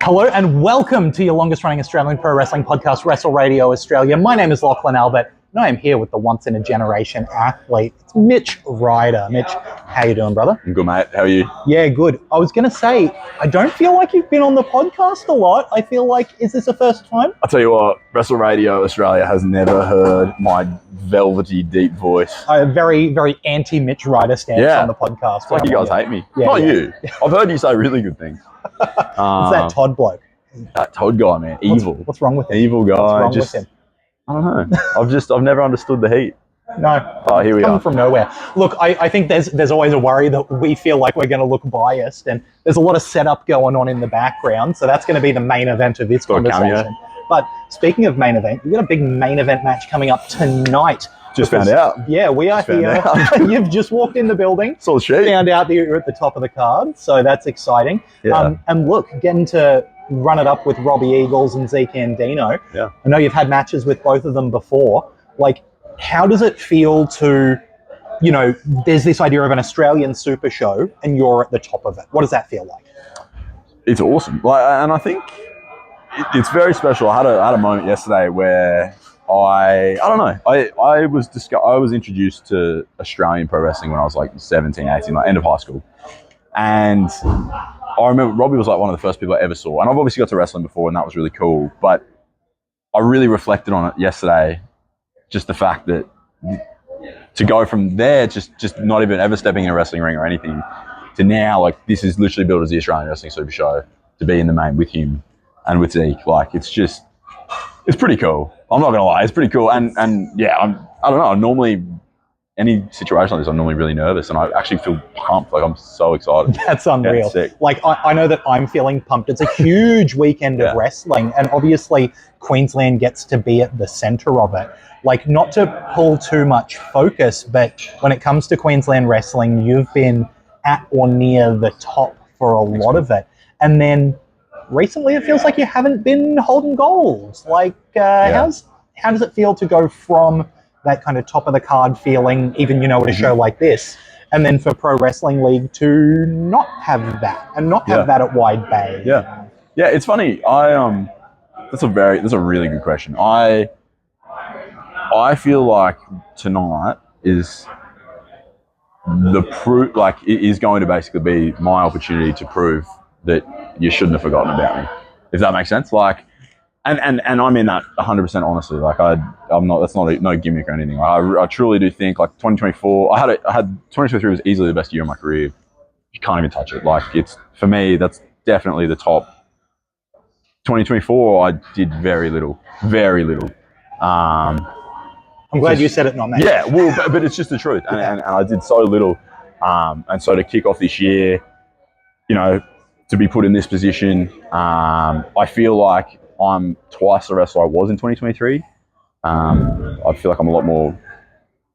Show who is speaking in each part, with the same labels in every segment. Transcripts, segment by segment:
Speaker 1: Hello and welcome to your longest running Australian pro wrestling podcast, Wrestle Radio Australia. My name is Lachlan Albert and I am here with the once in a generation athlete. It's Mitch Ryder. Mitch, how you doing, brother?
Speaker 2: I'm good, mate. How are you?
Speaker 1: Yeah, good. I was going to say, I don't feel like you've been on the podcast a lot. I feel like, is this the first time?
Speaker 2: I'll tell you what, Wrestle Radio Australia has never heard my velvety, deep voice.
Speaker 1: A very, very anti-Mitch Ryder stance on the podcast.
Speaker 2: It's like you guys hate me.
Speaker 1: Yeah,
Speaker 2: Not
Speaker 1: yeah.
Speaker 2: You. I've heard you say really good things.
Speaker 1: It's that Todd bloke.
Speaker 2: That Todd guy, man. Evil.
Speaker 1: What's wrong with him?
Speaker 2: Evil guy.
Speaker 1: What's wrong with him?
Speaker 2: I don't know. I've never understood the heat.
Speaker 1: No.
Speaker 2: Oh, here we
Speaker 1: Coming
Speaker 2: are.
Speaker 1: from nowhere. Look, I think there's always a worry that we feel like we're going to look biased, and there's a lot of setup going on in the background, so that's going to be the main event of this conversation. But speaking of main event, we've got a big main event match coming up tonight.
Speaker 2: Found out.
Speaker 1: Yeah, we are here. You've just walked in the building.
Speaker 2: Saw the sheet.
Speaker 1: Found out that you're at the top of the card, so that's exciting.
Speaker 2: Yeah.
Speaker 1: And look, getting to run it up with Robbie Eagles and Zeke Andino.
Speaker 2: Yeah.
Speaker 1: I know you've had matches with both of them before. Like, how does it feel to, there's this idea of an Australian super show and you're at the top of it. What does that feel like?
Speaker 2: It's awesome. And I think it's very special. I had a moment yesterday where I don't know. I was introduced to Australian pro wrestling when I was like 17, 18, like end of high school. And I remember Robbie was like one of the first people I ever saw. And I've obviously got to wrestling before and that was really cool. But I really reflected on it yesterday. Just the fact that to go from there, just not even ever stepping in a wrestling ring or anything, to now, like, this is literally built as the Australian Wrestling Super Show, to be in the main with him and with Zeke. Like, it's pretty cool. I'm not going to lie, it's pretty cool. And yeah, I don't know, normally, any situation like this, I'm normally really nervous, and I actually feel pumped. Like, I'm so excited.
Speaker 1: That's unreal.
Speaker 2: Yeah, it's sick.
Speaker 1: Like, I know that I'm feeling pumped. It's a huge weekend of wrestling, and obviously Queensland gets to be at the centre of it. Like, not to pull too much focus, but when it comes to Queensland wrestling, you've been at or near the top for a lot of it. And then recently it feels like you haven't been holding gold. Like, how does it feel to go from that kind of top of the card feeling, even, at a show like this, and then for Pro Wrestling League to not have that and not have that at Wide Bay?
Speaker 2: Yeah. Yeah, it's funny. That's a really good question. I feel like tonight is the proof, like, it is going to basically be my opportunity to prove that you shouldn't have forgotten about me, if that makes sense. Like, and I mean that 100% honestly. Like, I'm not. That's not no gimmick or anything. I truly do think, like, 2024. I had 2023 was easily the best year of my career. You can't even touch it. Like, it's, for me, that's definitely the top. 2024, I did very little.
Speaker 1: I'm glad you said it, not me.
Speaker 2: Yeah, well, but it's just the truth, and I did so little, and so to kick off this year, to be put in this position, I feel like I'm twice the wrestler I was in 2023. I feel like I'm a lot more,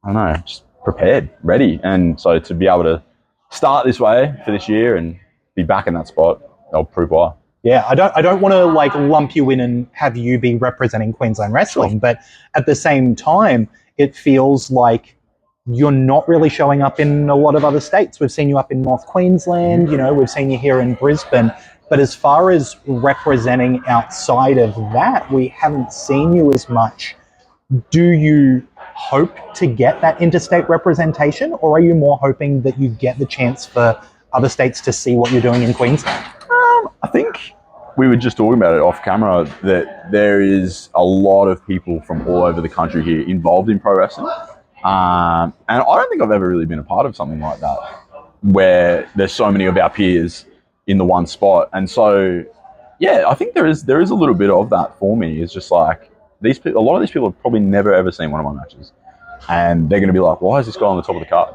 Speaker 2: I don't know, just prepared, ready, and so to be able to start this way for this year and be back in that spot, I'll prove why.
Speaker 1: Yeah, I don't want to, like, lump you in and have you be representing Queensland wrestling, but at the same time, it feels like you're not really showing up in a lot of other states. We've seen you up in North Queensland, we've seen you here in Brisbane, but as far as representing outside of that, we haven't seen you as much. Do you hope to get that interstate representation, or are you more hoping that you get the chance for other states to see what you're doing in Queensland?
Speaker 2: I think we were just talking about it off camera, that there is a lot of people from all over the country here involved in pro wrestling. And I don't think I've ever really been a part of something like that, where there's so many of our peers in the one spot. And so, yeah, I think there is a little bit of that for me. It's just like, a lot of these people have probably never ever seen one of my matches. And they're going to be like, why is this guy on the top of the card?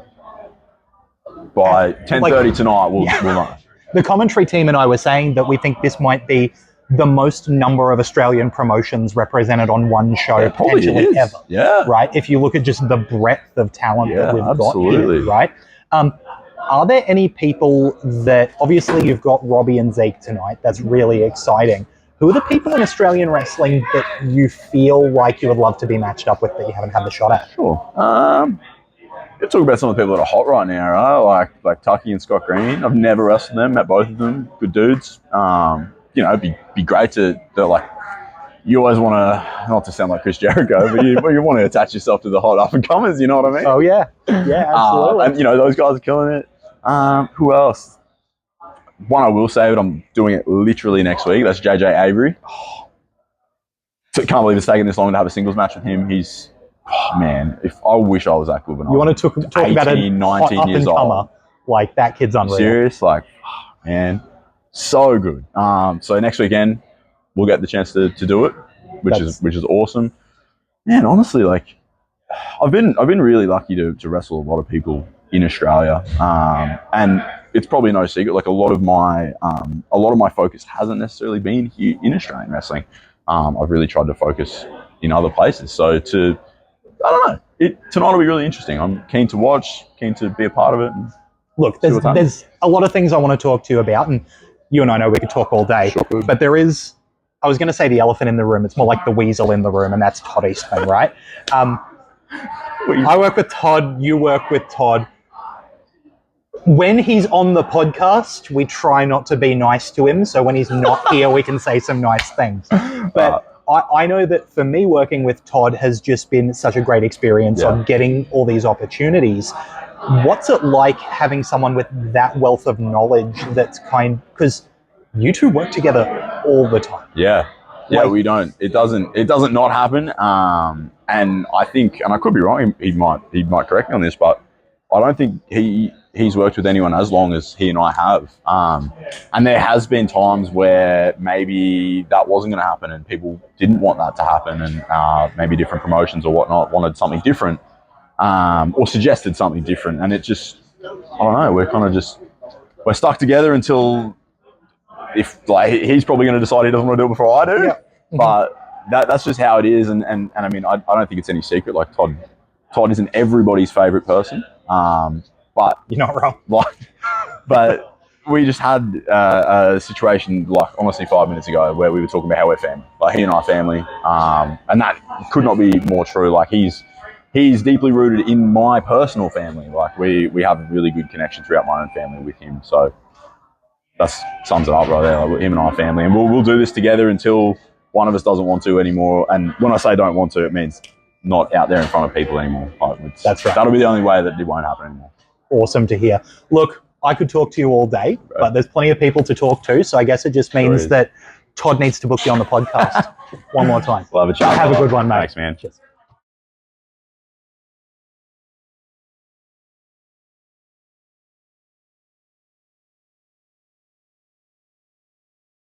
Speaker 2: By 10:30 tonight, we'll know.
Speaker 1: The commentary team and I were saying that we think this might be the most number of Australian promotions represented on one show potentially ever.
Speaker 2: Yeah.
Speaker 1: Right? If you look at just the breadth of talent that we've got here, right? Are there any people that, obviously you've got Robbie and Zeke tonight, that's really exciting. Who are the people in Australian wrestling that you feel like you would love to be matched up with that you haven't had the shot at?
Speaker 2: Sure. You're talking about some of the people that are hot right now, right? Like Tucky and Scott Green. I've never wrestled them, met both of them. Good dudes. you know, be great to like. You always want to, not to sound like Chris Jericho, but you want to attach yourself to the hot up and comers. You know what I mean?
Speaker 1: Oh yeah, absolutely.
Speaker 2: And you know those guys are killing it. Who else? One I will say, but I'm doing it literally next week. That's JJ Avery. So can't believe it's taken this long to have a singles match with him. He's, man, I wish I was that good when
Speaker 1: you want to talk
Speaker 2: 18,
Speaker 1: about a
Speaker 2: 19
Speaker 1: hot
Speaker 2: years
Speaker 1: up and
Speaker 2: old.
Speaker 1: comer? Like that kid's unreal.
Speaker 2: Serious, like, man, so good. So next weekend we'll get the chance to do it, which is awesome. Man, honestly, like, I've been really lucky to wrestle a lot of people in Australia, and it's probably no secret. Like a lot of my focus hasn't necessarily been here in Australian wrestling. I've really tried to focus in other places. So I don't know. Tonight will be really interesting. I'm keen to watch, keen to be a part of it.
Speaker 1: Look, there's a lot of things I want to talk to you about, and you and I know we could talk all day.
Speaker 2: Sure.
Speaker 1: But there is, I was going to say the elephant in the room. It's more like the weasel in the room, and that's Todd Eastman, right? I work with Todd. You work with Todd. When he's on the podcast, we try not to be nice to him. So when he's not here, we can say some nice things. But I know that for me, working with Todd has just been such a great experience of getting all these opportunities. What's it like having someone with that wealth of knowledge that's because you two work together all the time.
Speaker 2: Yeah, we don't. It doesn't not happen. And I think, and I could be wrong. He might correct me on this, but I don't think he's worked with anyone as long as he and I have. And there has been times where maybe that wasn't going to happen, and people didn't want that to happen, and maybe different promotions or whatnot wanted something different, or suggested something different, and it just, I don't know. We're stuck together until. If like he's probably going to decide he doesn't want to do it before I do, but that's just how it is. And I mean, I don't think it's any secret. Like Todd isn't everybody's favorite person, but
Speaker 1: you're not wrong.
Speaker 2: But we just had a situation like honestly 5 minutes ago where we were talking about how we're family. Like he and I are family, and that could not be more true. Like he's deeply rooted in my personal family. Like we have a really good connection throughout my own family with him. So. That sums it up right there. Like him and our family, and we'll do this together until one of us doesn't want to anymore. And when I say don't want to, it means not out there in front of people anymore.
Speaker 1: That's right.
Speaker 2: That'll be the only way that it won't happen anymore.
Speaker 1: Awesome to hear. Look, I could talk to you all day, but there's plenty of people to talk to. So I guess it just means that Todd needs to book you on the podcast one more time.
Speaker 2: We'll have a chat.
Speaker 1: Have a good one, mate.
Speaker 2: Thanks, man.
Speaker 1: Cheers.